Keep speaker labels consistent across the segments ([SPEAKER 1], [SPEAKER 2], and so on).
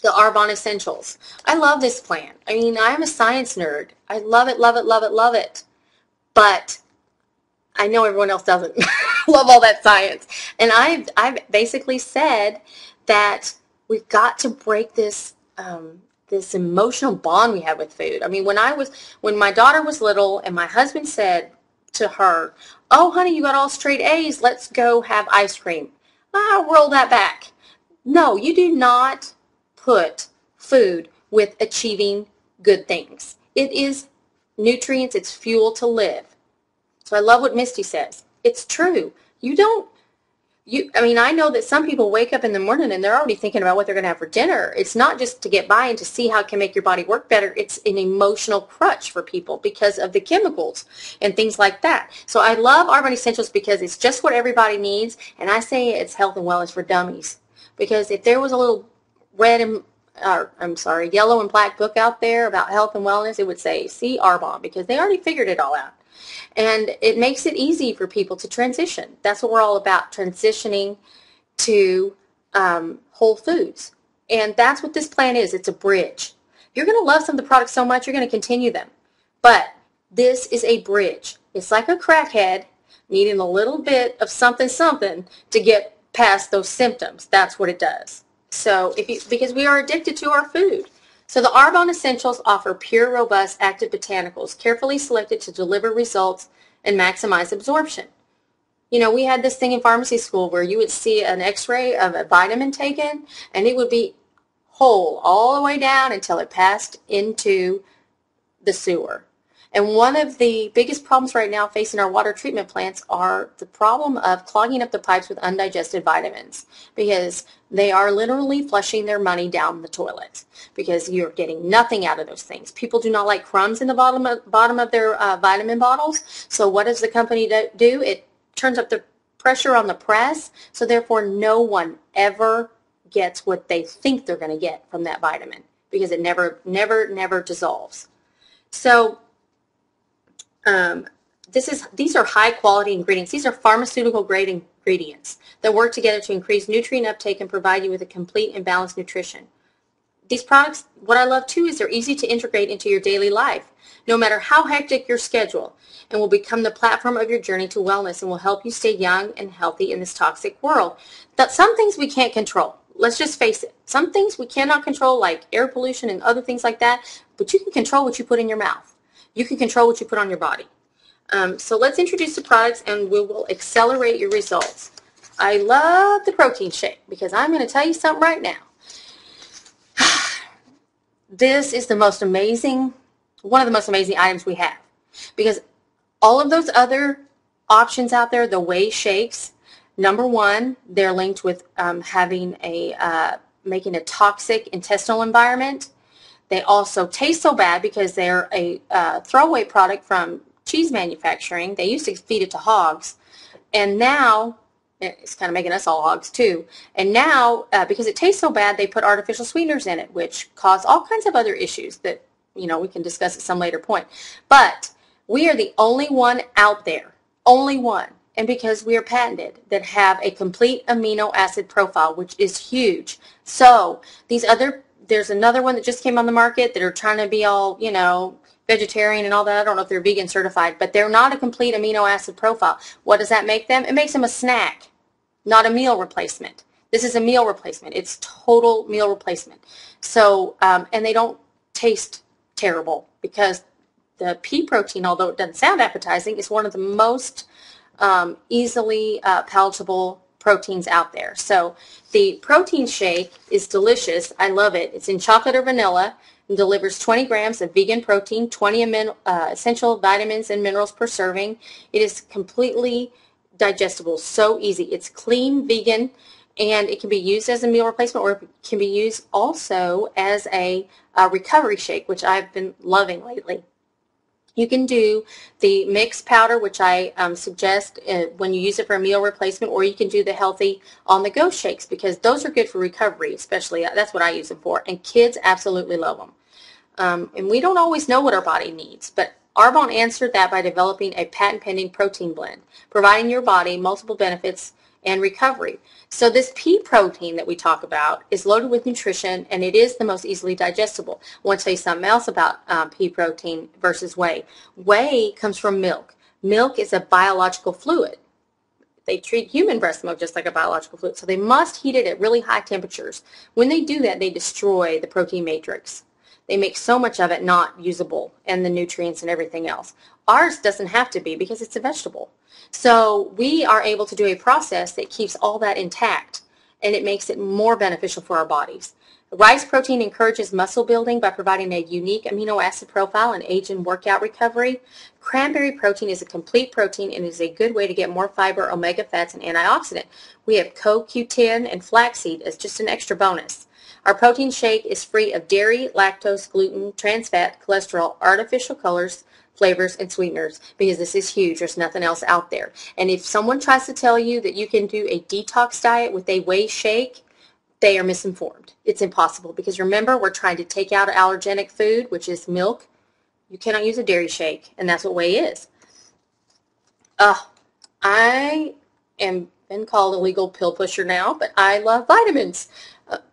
[SPEAKER 1] the Arbonne Essentials. I love this plan. I mean, I'm a science nerd. I love it, love it, love it, love it. But I know everyone else doesn't love all that science. And I've basically said that we've got to break this this emotional bond we have with food. I mean, when my daughter was little and my husband said to her, "Oh, honey, you got all straight A's. Let's go have ice cream." I'll roll that back. No, you do not put food with achieving good things. It is nutrients. It's fuel to live. So I love what Misty says. It's true. I mean, I know that some people wake up in the morning and they're already thinking about what they're going to have for dinner. It's not just to get by and to see how it can make your body work better. It's an emotional crutch for people because of the chemicals and things like that. So I love Arbonne Essentials because it's just what everybody needs. And I say it's health and wellness for dummies. Because if there was a little yellow and black book out there about health and wellness, it would say, see Arbonne, because they already figured it all out. And it makes it easy for people to transition. That's what we're all about, transitioning to whole foods. And that's what this plan is. It's a bridge. You're going to love some of the products so much, you're going to continue them. But this is a bridge. It's like a crackhead needing a little bit of something to get past those symptoms. That's what it does. So because we are addicted to our food. So the Arbonne Essentials offer pure, robust, active botanicals, carefully selected to deliver results and maximize absorption. You know, we had this thing in pharmacy school where you would see an x-ray of a vitamin taken, and it would be whole all the way down until it passed into the sewer. And one of the biggest problems right now facing our water treatment plants are the problem of clogging up the pipes with undigested vitamins, because they are literally flushing their money down the toilet because you're getting nothing out of those things. People do not like crumbs in the bottom of their vitamin bottles. So what does the company do? It turns up the pressure on the press, so therefore no one ever gets what they think they're going to get from that vitamin because it never dissolves. So these are high quality ingredients. These are pharmaceutical grade ingredients that work together to increase nutrient uptake and provide you with a complete and balanced nutrition. These products, what I love too, is they're easy to integrate into your daily life, no matter how hectic your schedule, and will become the platform of your journey to wellness and will help you stay young and healthy in this toxic world. That some things we can't control. Let's just face it. Some things we cannot control, like air pollution and other things like that, but you can control what you put in your mouth. You can control what you put on your body. So let's introduce the products and we will accelerate your results. I love the protein shake because I'm going to tell you something right now. This is the most amazing, one of the most amazing items we have, because all of those other options out there, the whey shakes, number one, they're linked with making a toxic intestinal environment. They also taste so bad because they're a throwaway product from cheese manufacturing. They used to feed it to hogs, and now it's kind of making us all hogs too. And now, because it tastes so bad, they put artificial sweeteners in it, which cause all kinds of other issues that, you know, we can discuss at some later point. But we are the only one out there, only one, and because we are patented, that have a complete amino acid profile, which is huge. So there's another one that just came on the market that are trying to be all, you know, vegetarian and all that. I don't know if they're vegan certified, but they're not a complete amino acid profile. What does that make them? It makes them a snack, not a meal replacement. This is a meal replacement. It's total meal replacement. So, and they don't taste terrible because the pea protein, although it doesn't sound appetizing, is one of the most easily palatable proteins out there. So the protein shake is delicious. I love it. It's in chocolate or vanilla and delivers 20 grams of vegan protein, 20 essential vitamins and minerals per serving. It is completely digestible, so easy. It's clean, vegan, and it can be used as a meal replacement, or it can be used also as a recovery shake, which I've been loving lately. You can do the mixed powder, which I suggest when you use it for a meal replacement, or you can do the healthy on-the-go shakes, because those are good for recovery, especially. That's what I use them for, and kids absolutely love them. And we don't always know what our body needs, but Arbonne answered that by developing a patent-pending protein blend, providing your body multiple benefits and recovery. So this pea protein that we talk about is loaded with nutrition, and it is the most easily digestible. I want to tell you something else about pea protein versus whey. Whey comes from milk. Milk is a biological fluid. They treat human breast milk just like a biological fluid, so they must heat it at really high temperatures. When they do that, they destroy the protein matrix. They make so much of it not usable, and the nutrients and everything else. Ours doesn't have to be because it's a vegetable. So we are able to do a process that keeps all that intact, and it makes it more beneficial for our bodies. Rice protein encourages muscle building by providing a unique amino acid profile in age and workout recovery. Cranberry protein is a complete protein and is a good way to get more fiber, omega fats, and antioxidant. We have CoQ10 and flaxseed as just an extra bonus. Our protein shake is free of dairy, lactose, gluten, trans fat, cholesterol, artificial colors, flavors, and sweeteners, because this is huge. There's nothing else out there. And if someone tries to tell you that you can do a detox diet with a whey shake, they are misinformed. It's impossible, because remember, we're trying to take out allergenic food, which is milk. You cannot use a dairy shake, and that's what whey is. I am been called a legal pill pusher now, but I love vitamins.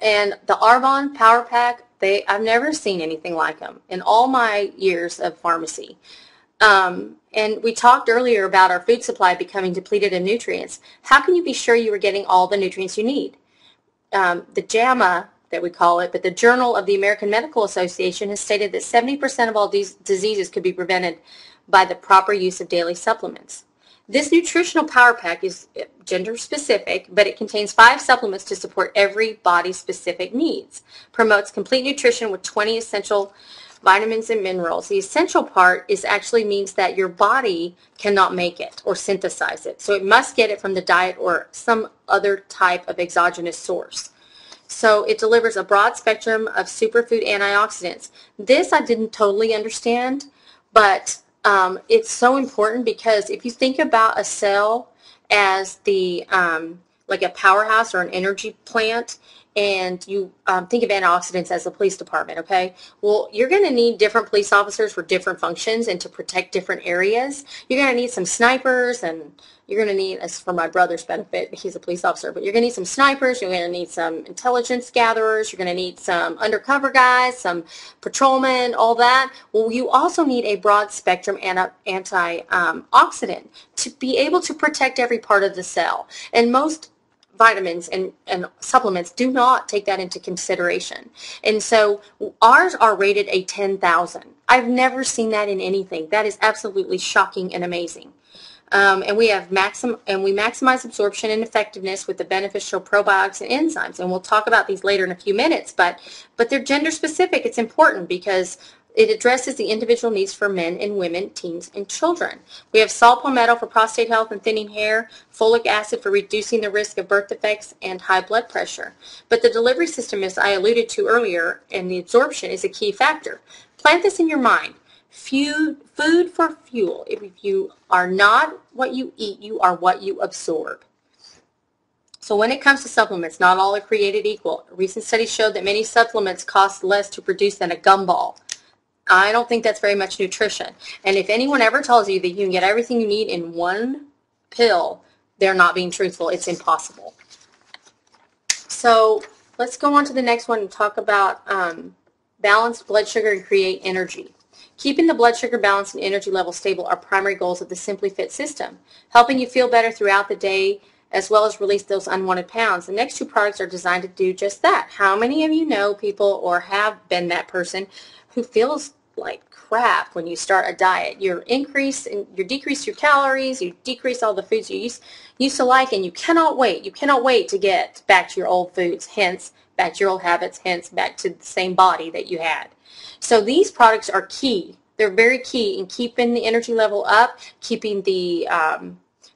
[SPEAKER 1] And the Arbonne Power Pack, I've never seen anything like them in all my years of pharmacy. And we talked earlier about our food supply becoming depleted of nutrients. How can you be sure you are getting all the nutrients you need? The JAMA, that we call it, but the Journal of the American Medical Association has stated that 70% of all these diseases could be prevented by the proper use of daily supplements. This nutritional power pack is gender specific, but it contains 5 supplements to support every body's specific needs. Promotes complete nutrition with 20 essential vitamins and minerals. The essential part actually means that your body cannot make it or synthesize it. So it must get it from the diet or some other type of exogenous source. So it delivers a broad spectrum of superfood antioxidants. This I didn't totally understand, but it's so important, because if you think about a cell as the like a powerhouse or an energy plant, and you think of antioxidants as the police department, okay? Well, you're going to need different police officers for different functions and to protect different areas. You're going to need some snipers, and you're going to need, as for my brother's benefit, he's a police officer, but you're going to need some snipers, you're going to need some intelligence gatherers, you're going to need some undercover guys, some patrolmen, all that. Well, you also need a broad spectrum antioxidant to be able to protect every part of the cell. And most vitamins and supplements do not take that into consideration. And so ours are rated a 10,000. I've never seen that in anything. That is absolutely shocking and amazing. And we maximize absorption and effectiveness with the beneficial probiotics and enzymes. And we'll talk about these later in a few minutes, but they're gender specific. It's important because it addresses the individual needs for men and women, teens, and children. We have saw palmetto for prostate health and thinning hair, folic acid for reducing the risk of birth defects and high blood pressure. But the delivery system, as I alluded to earlier, and the absorption is a key factor. Plant this in your mind. Food for fuel. If you are not what you eat, you are what you absorb. So when it comes to supplements, not all are created equal. Recent studies showed that many supplements cost less to produce than a gumball. I don't think that's very much nutrition. And if anyone ever tells you that you can get everything you need in one pill, they're not being truthful. It's impossible. So let's go on to the next one and talk about balanced blood sugar and create energy. Keeping the blood sugar balance and energy level stable are primary goals of the Simply Fit system, helping you feel better throughout the day as well as release those unwanted pounds. The next 2 products are designed to do just that. How many of you know people or have been that person who feels like crap when you start a diet? You decrease your calories, you decrease all the foods you used to like, and you cannot wait. You cannot wait to get back to your old foods, hence back to your old habits, hence back to the same body that you had. So these products are key. They're very key in keeping the energy level up, keeping the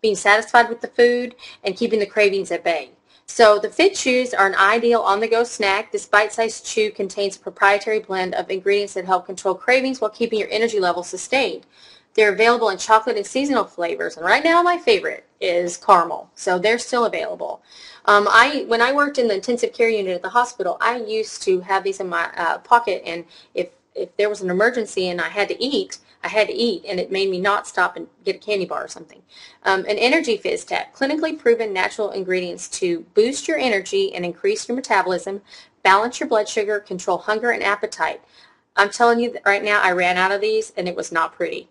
[SPEAKER 1] being satisfied with the food, and keeping the cravings at bay. So the Fit Chews are an ideal on-the-go snack. This bite-sized chew contains a proprietary blend of ingredients that help control cravings while keeping your energy level sustained. They're available in chocolate and seasonal flavors, and right now my favorite is caramel, so they're still available. When I worked in the intensive care unit at the hospital, I used to have these in my pocket, and if there was an emergency and I had to eat, I had to eat, and it made me not stop and get a candy bar or something. An Energy Fizz Tab, clinically proven natural ingredients to boost your energy and increase your metabolism, balance your blood sugar, control hunger and appetite. I'm telling you that right now, I ran out of these, and it was not pretty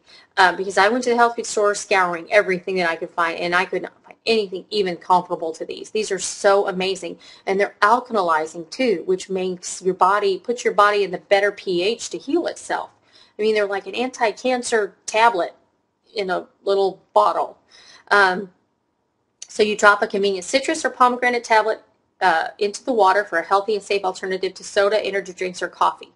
[SPEAKER 1] because I went to the health food store scouring everything that I could find, and I could not find anything even comparable to these. These are so amazing, and they're alkalizing too, which makes your body, puts your body in the better pH to heal itself. I mean, they're like an anti-cancer tablet in a little bottle. So you drop a convenient citrus or pomegranate tablet into the water for a healthy and safe alternative to soda, energy drinks, or coffee.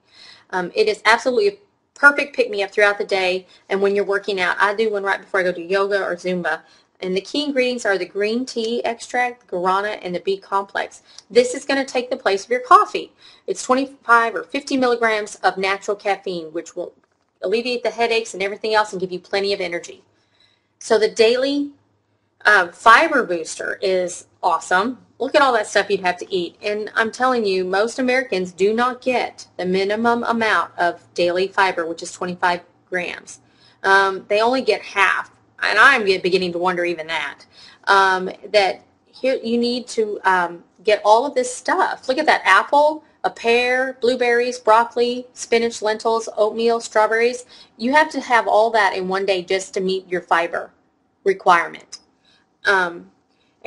[SPEAKER 1] It is absolutely a perfect pick-me-up throughout the day, and when you're working out. I do one right before I go to yoga or Zumba. And the key ingredients are the green tea extract, the guarana, and the B complex. This is going to take the place of your coffee. It's 25 or 50 milligrams of natural caffeine, which will alleviate the headaches and everything else and give you plenty of energy. So the daily fiber booster is awesome. Look at all that stuff you'd have to eat. And I'm telling you, most Americans do not get the minimum amount of daily fiber, which is 25 grams. They only get half. And I'm beginning to wonder even that. That here you need to get all of this stuff. Look at that apple, a pear, blueberries, broccoli, spinach, lentils, oatmeal, strawberries. You have to have all that in one day just to meet your fiber requirement.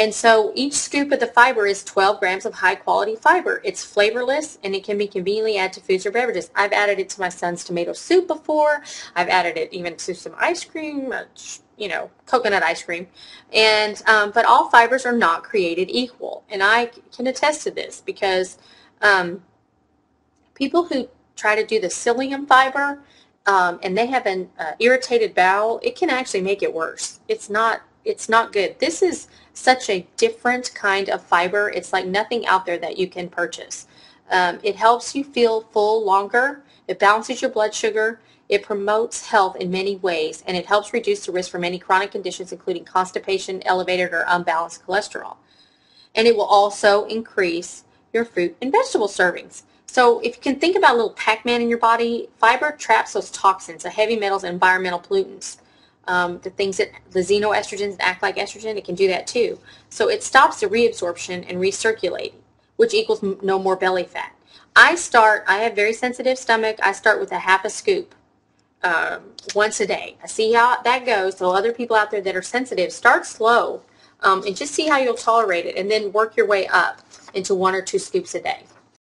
[SPEAKER 1] And so each scoop of the fiber is 12 grams of high quality fiber. It's flavorless, and it can be conveniently added to foods or beverages. I've added it to my son's tomato soup before. I've added it even to some ice cream, coconut ice cream. And but all fibers are not created equal, and I can attest to this because people who try to do the psyllium fiber and they have an irritated bowel, it can actually make it worse. It's not good. This is such a different kind of fiber. It's like nothing out there that you can purchase. It helps you feel full longer. It balances your blood sugar. It promotes health in many ways, and it helps reduce the risk for many chronic conditions, including constipation, elevated or unbalanced cholesterol. And it will also increase your fruit and vegetable servings. So if you can think about a little Pac-Man in your body, fiber traps those toxins, the heavy metals, and environmental pollutants. The things that the xenoestrogens that act like estrogen, it can do that too. So it stops the reabsorption and recirculating, which equals no more belly fat. I have very sensitive stomach. I start with a half a scoop once a day. I see how that goes. So other people out there that are sensitive, start slow and just see how you'll tolerate it, and then work your way up into 1 or 2 scoops a day.